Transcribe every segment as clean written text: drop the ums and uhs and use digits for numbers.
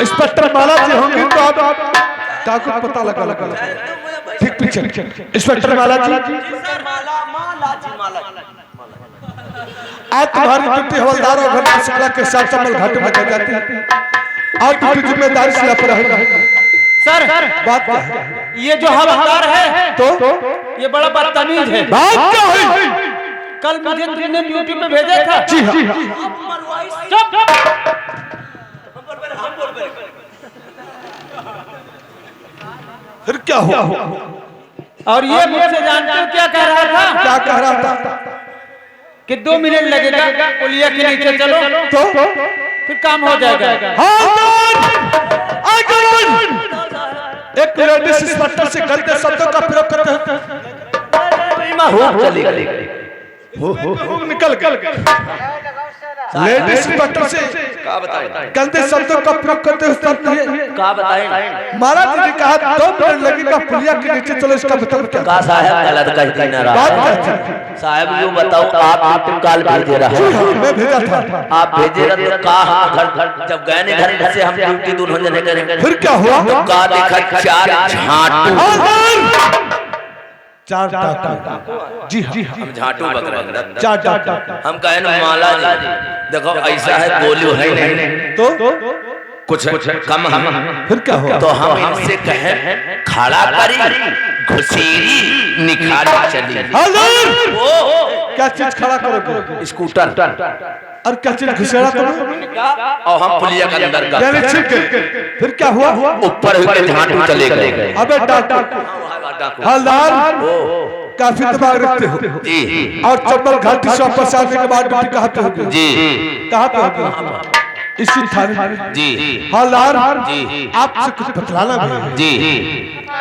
Inspector माला जी होंगे तो आप ठाकुर पता लगा ठीक पीछे इंस्पेक्टर माला जी आज तुम्हारी ड्यूटी हवलदार और घंटा शुक्ला के साथ चंबल घाटी में जाती है। आज ड्यूटी जिम्मेदारी से पर है सर। बात क्या है? ये जो हवलदार है तो ये बड़ा बदतमीज है। बात क्या है? कल मुझे तुमने ड्यूटी पे भेजा था। जी हाँ। चुप। फिर क्या हुआ? और ये मुझसे जानते हो क्या कह रहा था? क्या कह रहा था? कि 2 मिनट लगेगा पुलिया के नीचे चलो तो फिर काम हो जाएगा। एक लेडीज इंस्पेक्टर से गलत शब्दों का प्रयोग करते हैं। निकल लेडीज इंस्पेक्टर से गलत शब्दों का प्रयोग करते हुए महाराज ने कहा 2 मिनट लगेगा पुलिया के नीचे चलो, इसका मतलब क्या? साहब गलत कहती ना साहब यूँ बताओ आप काल भेजे रहा मैं भेजा था। आप भेजे रहे तो कहा घर जब गए नहीं घर से हम ड्यूटी दूर होने करेंगे। फिर क्या हुआ? तो का देखा 4 झाटू 4 डाका। जी हाँ हम झाटू बक रहे हैं 4 डाका। हम कहे ना माला जी देखो ऐसा है गोलू है नहीं तो कुछ कम हम फिर क्या हुआ? तो हम इनसे कहे खड़ा करी घुसेरी निखारी चली। क्या चीज खड़ा करोगे? स्कूटर और क्या चीज घुसेड़ा तुम्हें? और हम पुलिया के अंदर का यानी ठीक है। फिर क्या हुआ? ऊपर हुए झाटू चले गए। अबे डाका हवलदार काफी दिमाग रखते हो जी। और चंबल घाटी से वापस आने के बाद ड्यूटी कहाँ पे होगी? जी कहाँ पे होगी? इसी थाने जी। हवलदार जी आपसे कुछ बतलाना भी है। जी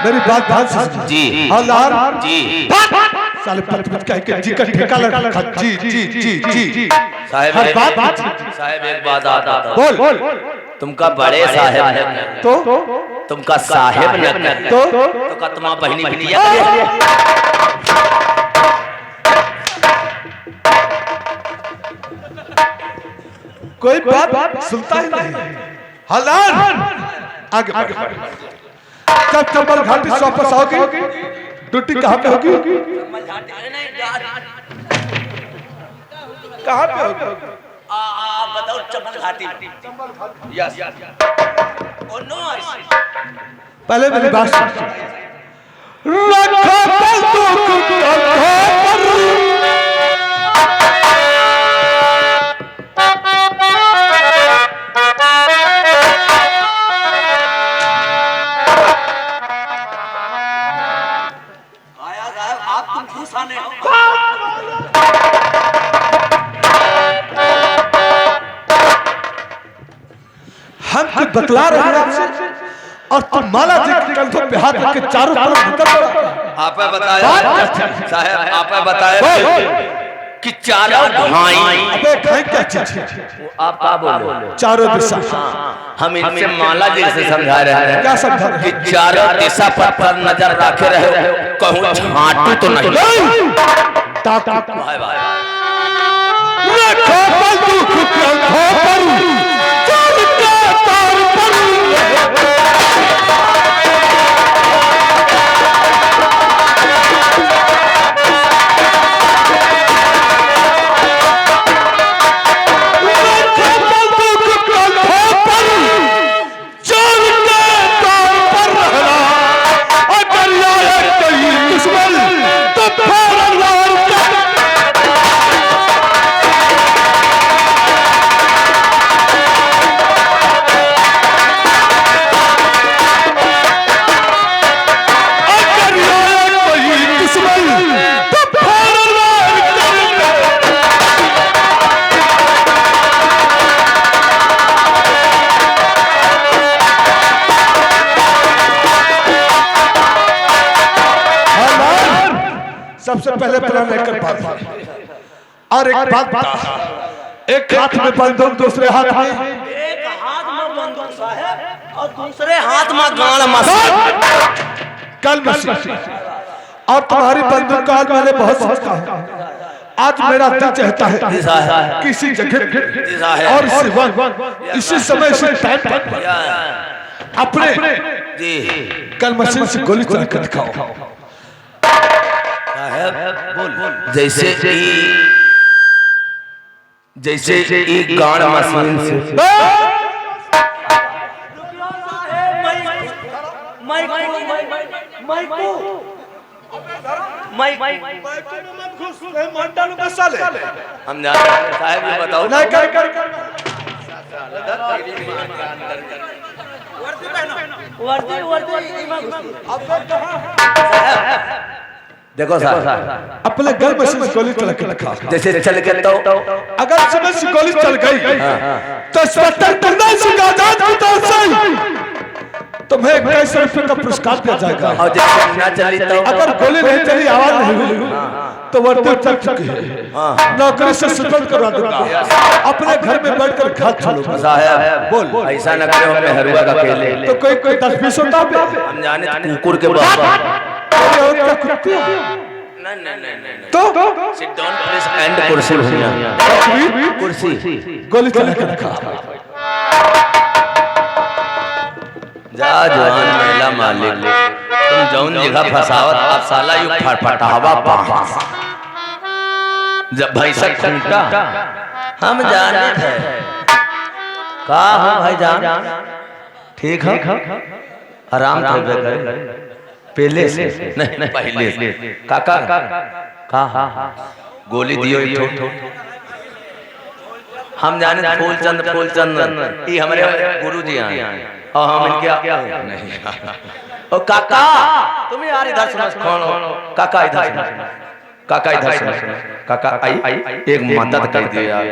मेरी बात ध्यान से जी। हवलदार जी साले पतवत कह के जी का ठेका लगा। जी जी जी जी साहब हर बात साहब एक बात आता बोल। तुमका बड़े साहेब है तो तुमका साहेब न तो का तुम्हारा बहनी बिटिया कोई बात सुनता ही नहीं। हवलदार आगे जब चंबल घाटी से वापस आओगे ड्यूटी कहाँ पे होगी? कहाँ पे होगी? आप बताओ चंबल घाटी यस ओ नो पहले मेरी बात सुन। रखा बंदूक कंधों पर आप तुम घुसाने हो हम कुछ बतला रहे हैं आपसे और तुम माला जी के कंधों पे हाथ रख के चारों तरफ निकल पड़े। आपने बताया साहब आपने बताया कि चारों भाई अबे खाई क्या चीज? आप क्या बोलो चारों दिशा। हम इनसे माला जी से समझा रहे हैं क्या समझा रहे कि चारों दिशा पर नजर रखे रहे कहूँ झाटू तो नहीं भाई भाई रखा बंदूक कंधों पर चल के तार पर सबसे पहले प्लान एक बात और एक बात बता। एक हाथ में बंदूक दूसरे हाथ में एक हाथ में बंदूक साहब और दूसरे हाथ में गाड़ मशीन कल मशीन और तुम्हारी बंदूक का मैंने बहुत सोचा है। आज मेरा दिल चाहता है किसी जगह और इसी समय इसी टाइम पर अपने जी गन मशीन से गोली चला कर दिखाओ। साहब बोल जैसे ई गाड़ मशीन से हम जानते हैं साहब, ये बताओ नहीं कर देखो साहब अपने गन मशीन से गोली चला कर दिखाओ। जैसे चल के तो अगर समय से गोली चल गई तो इंस्पेक्टर करना सिखा तुम्हें 2100 रुपये का पुरस्कार दिया जाएगा। और जैसे ना चली तो अगर गोली नहीं चली, आवाज नहीं हुई तो वर्दी चल चुकी है, नौकरी से सस्पेंड करवा दूंगा। अपने घर में बैठकर खाद चलो। साहब बोल ऐसा न करो, मैं हरुआ का खेले तो कोई 10-20 होता है। हम जाने कुकुर के बाबा तो सिट डाउन प्लीज एंड कुर्सी कुर्सी गोली चला कर दिखा। जा जवान महिला मालिक, तुम जौन जगह फसावत आप साला यू फटफटावा पा जब भैंसा खूंटा हम जाने थे का हो भाई जान ठीक है आराम से पहले से नहीं पहले से काका का गोली दियो हम जाने फूलचंद ये हमारे गुरुजी हैं और हम इनके नहीं। ओ काका तुम यार इधर सुनो काका इधर सुनो काका आई एक मदद कर दियो यार,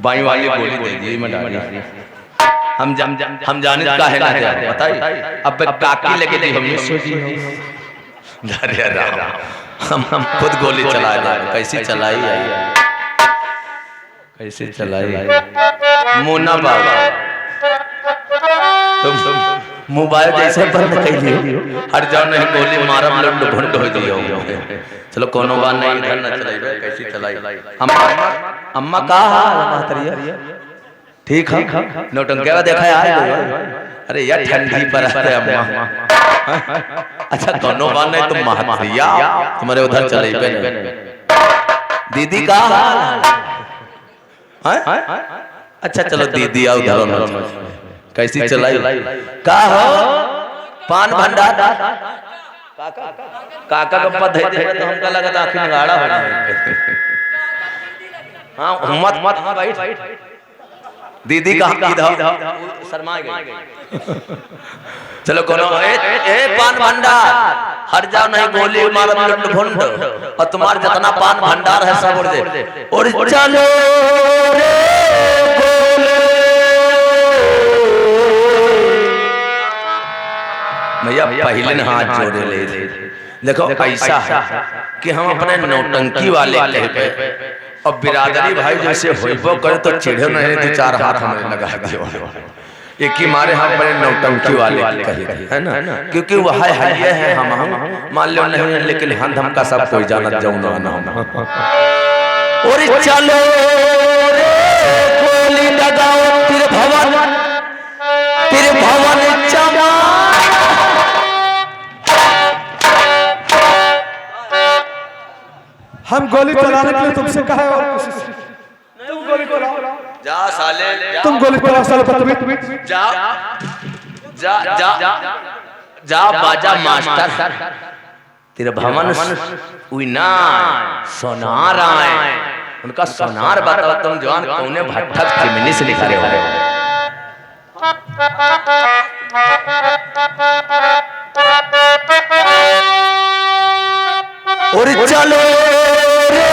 बाई वाली गोली दे दी मैं डाली। हम जाने का है ना बताइए। अब काकी लगे दी हम खुद गोली चला रहे, कैसे चलाई कैसे चलाई मुन्ना बाबा तुम मोबाइल जैसे बंद कर लियो हर जान नहीं गोली मारब लंड भंड हो दियो। चलो कोनो बात नहीं, इधर न चलाइबे कैसे चलाई। अम्मा का हाल मातरिया ठीक है नौटंकिया देखा यार। अरे यार ठंडी पर है अम्मा। अच्छा कोनो बात नहीं, तुम महतरिया तुम्हारे उधर चलाइबे दीदी का हाल है। अच्छा चलो दीदी आओ उधर कैसी चलाई का हो पान भंडार काका का पद है तो हमका लगा था आखिर गाड़ा हो जाए। हां मत हां भाई दीदी का इधर शर्मा गई। चलो कोनो ए पान भंडार हर जाओ नहीं गोली मार लंड भंड और तुम्हार जितना पान भंडार है सब उड़ दे और चलो रे भैया पहले न हाथ जोड़े ले देखो ऐसा है कि हम अपने नौटंकी वाले कह पे और बिरादरी भाई जैसे होइबो करे तो चिढ़े नहीं तो चार हाथ हमें लगा दियो एक ही मारे हम अपने नौटंकी वाले कहे है ना, क्योंकि वह है ये है हम मान लो नहीं लेकिन हम का सब कोई जानत जाऊं ना और चलो रे गोली लगाओ तेरे भवन चमा हम गोली चलाने के लिए तुमसे कहा है और तुम गोली चलाओ। जा साले तुम गोली चलाओ साले बदतमीज। जा जा जा जा बाजा मास्टर तेरे भवन उइना सोनार आए उनका सोनार बताओ। तुम जवान कौने भट्ठक चिमनी से निकाले हो और चलो रे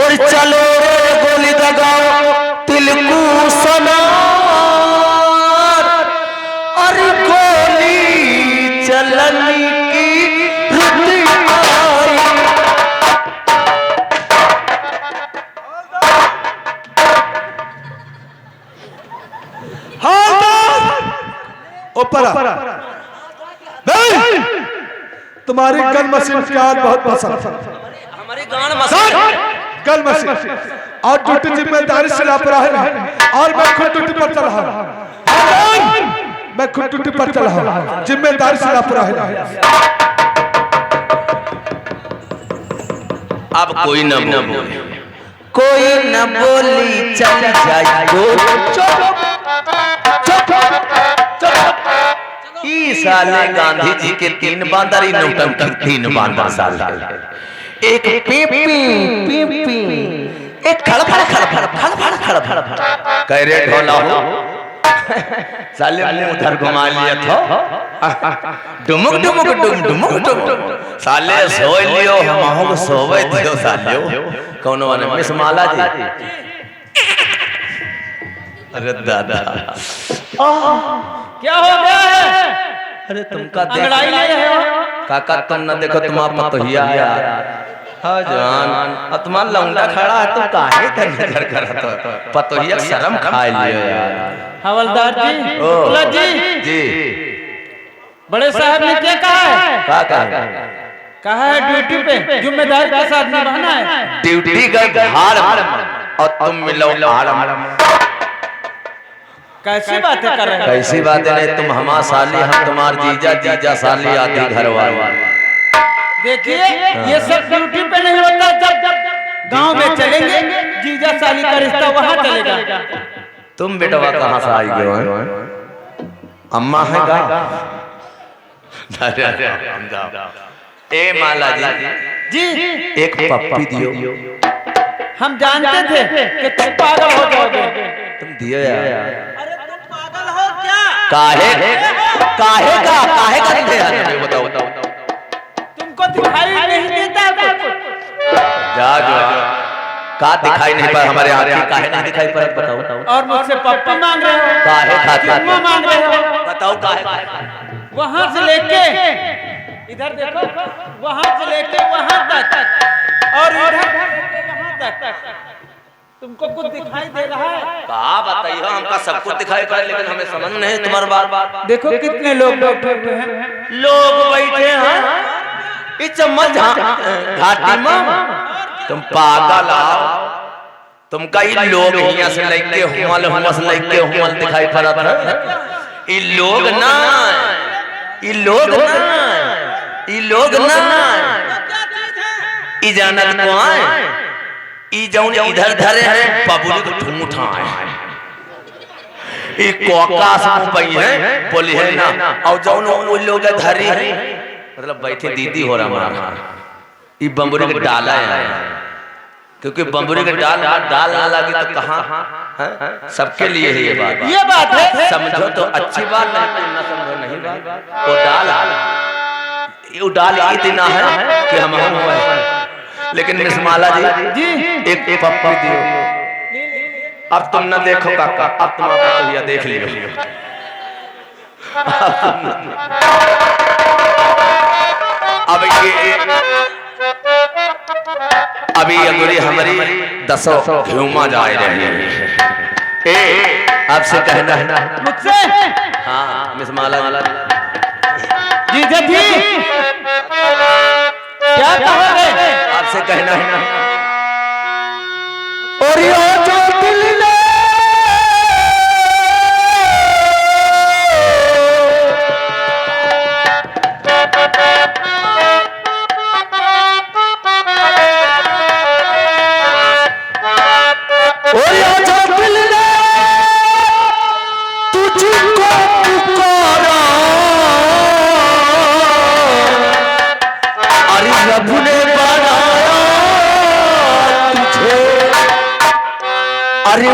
और चलो रे गोली लगाओ तिलकू सोनार और गोली चलनी की रुत आई। ऊपर नहीं तुम्हारी गन मशीन की आज बहुत पसंद। हमारी गान मशीन कल मसी और ड्यूटी जिम्मेदारी से लापरवाही नहीं और मैं खुद ड्यूटी पर चला हूं मैं खुद ड्यूटी पर चला हूं जिम्मेदारी से लापरवाही नहीं अब कोई न बोले कोई न बोली चल जाए साले गांधी जी के 3 बांदर ही नौटंकी 3 बांदर साल एक पीपी पीपी एक खड़फड़ खड़फड़ खड़फड़ खड़फड़ कह रे ढोला हो साले मुंह उधर घुमा लिया था डुमुक डुमुक डुम डुमुक डुम साले सोय लियो हम सोवे दियो सालियो कौन वाले मिस माला जी अरे दादा क्या हो गया है? अरे तुमका अंगड़ाई ले रहे हो काका तुम न देखो तुम्हारा पतोहिया यार हाँ जान अब तुम्हारा लौंडा खड़ा है तुम काहे कर नजर करत हो पतोहिया शर्म खाए लियो यार हवलदार जी तुलत जी बड़े साहब ने क्या कहा है? कहा है ड्यूटी पे जिम्मेदारी के साथ निभाना है। ड्यूटी का हार और तुम मिलो आराम कैसी बातें कर रहे हो? कैसी बातें नहीं तुम हमारा साली हम तुम्हार जीजा जीजा साली आती घर वाली देखिए ये सब ड्यूटी पे नहीं होता जब गांव में चलेंगे जीजा साली का रिश्ता वहाँ चलेगा। तुम बेटवा कहाँ से आई गए हो अम्मा है गा ए माला जी एक पप्पी दियो हम जानते थे कि तुम पागल हो जाओगे। तुम दियो यार अरे तुम पागल हो क्या? काहे का दिया बताओ तुमको दिखाई नहीं देता कुछ? जा का दिखाई नहीं पर हमारे आगे काहे नहीं दिखाई पर बताओ और मुझसे पप्पी मांग रहे हो? काहे खाते चुम्मा मांग रहे हो? बताओ काहे वहां से लेके इधर देखो वहां से लेके वहां तक और इधर से लेके वहां तक तुमको कुछ दिखाई दे रहा है? कहा बताइए हमका सब कुछ दिखाई पड़ा लेकिन हमें समझ नहीं तुम्हारी बात देखो कितने लोग बैठे हुए हैं। लोग बैठे हैं इस चम्मच घाटी में तुम पागल आओ तुमका ये लोग यहाँ से लेके हुमल दिखाई पड़त है ये लोग ना ई जानत को आए ई जौन इधर धरे हैं पब्लिक ठूठा है ई कोकास पई है बोली है ना और जौन वो लोग धरी है मतलब बैठे दीदी हो रहा हमारा ई बम्बुरी के डाला है क्योंकि बम्बुरी के डाल ना लगी तो कहाँ सबके लिए है ये बात है समझो तो अच्छी बात नहीं ना समझो नहीं बात वो डाल इतना है कि हम हुए लेकिन मिस माला जी एक पप्पी दियो अब तुम न देखो काका अब तुम भैया देख लियो अब ये अभी अगुरी हमारी 10 घूमा जा रही है आपसे कहना है मुझसे हाँ मिस माला जी जी क्या कहोगे? आपसे कहना है और यो जो दिल ने तुझको पुकारा अरे रब ने बनाया तुझे अरे